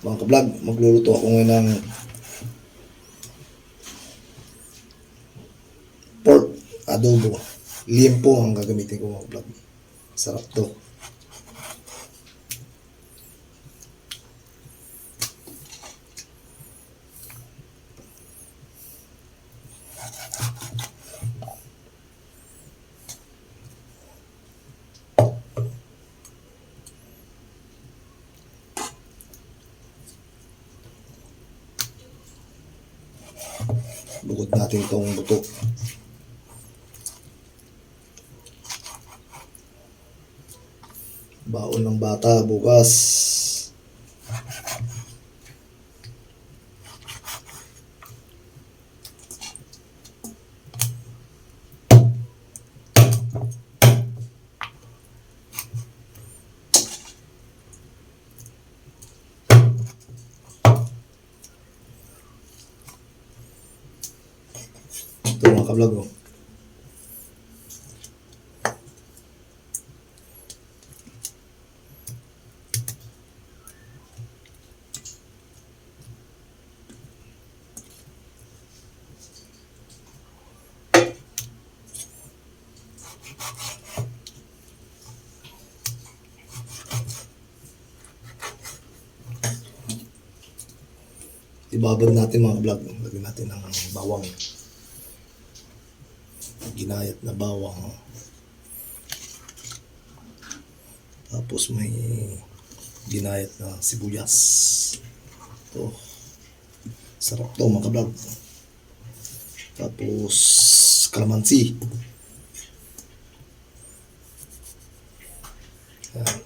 Mga ka-vlog, magluluto ako ngayon ng pork adobo. Liempo ang gagamitin ko, mga ka-vlog. Sarap to. Bukod natin itong buto. Baon ng bata bukas. Ito mga ka-vlog, oh. Ibabad natin mga vlog. Lagyan natin ng bawang. Ginayat na bawang. Tapos may ginayat na sibuyas. Ito. Sarap to mga vlog. Tapos kalamansi. Yan.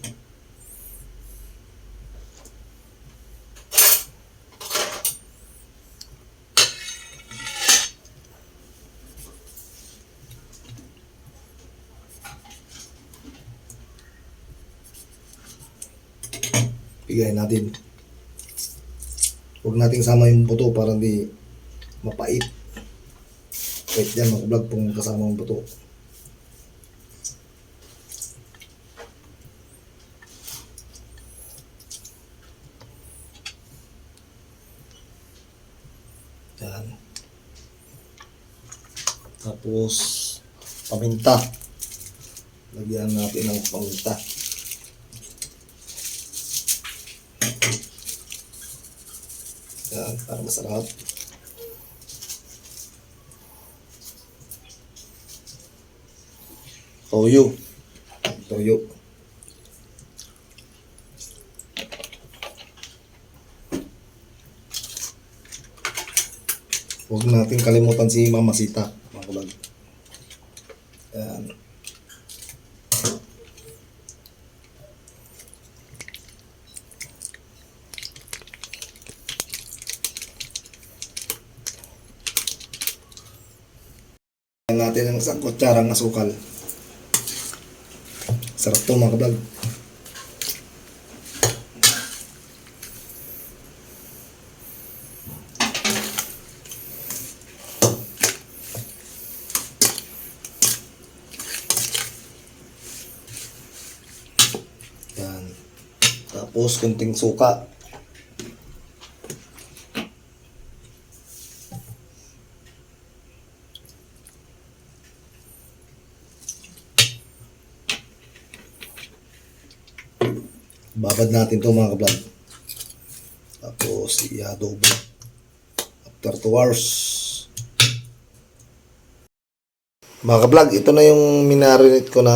Bigay natin. Huwag nating sama yung buto para hindi mapait. Kahit yan mga vlog kung kasama yung buto. Yan. Tapos paminta. Lagyan natin ng paminta. Yan, para masarap. Toyo. Toyo. Huwag natin kalimutan si Mama Sita, mga kulag. Yan. Natin ng isang kutsarang asukal. Sarap to mga kablog. Yan. Tapos kunting suka. Babad natin to mga ka-vlog. Tapos i-adobo. After 2 hours. Mga ka-vlog, ito na yung minarinate ko na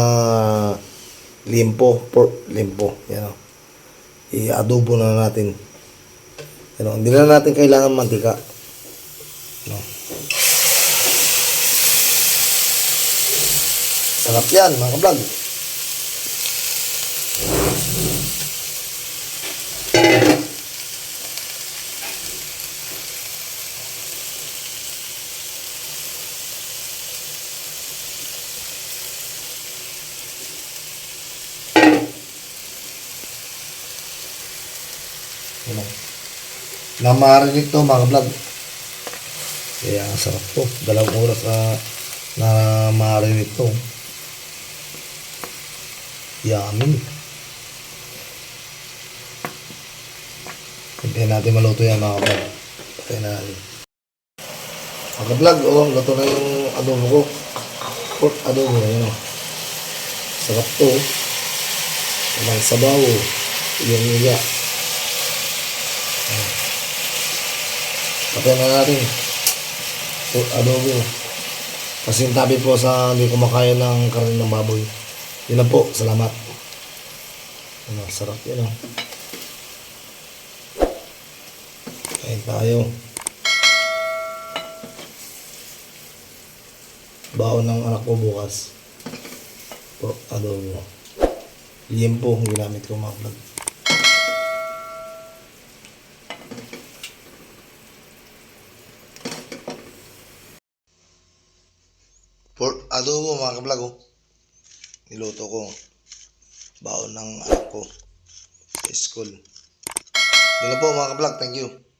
liempo, pork liempo. Yan o. I-adobo na natin. Yan o. Hindi na natin kailangan mantika. No. Sarap yan mga ka-vlog. Na-marinate to mga vlog. Kaya sarap to. 2 oras na marinate to. Yummy. Hintayin natin maluto yan mga kablog. Patayin na natin. Mga kablog, oh, luto na yung adobo ko. Pork adobo, yun o. Sarap to. Walang sabaw. Yung niya. Patayin na natin. Pork adobo. Pasintabi po sa hindi kumakain ng karne ng baboy. Yun lang po. Salamat. Ano, sarap yun o. Kain tayo. Baon ng anak ko bukas. Pork adobo. Liempo ang ginamit ko mga vlog. Pork adobo mga kablog oh. Niluto ko. Baon ng anak ko sa school. Yun lang po mga kablog. Thank you.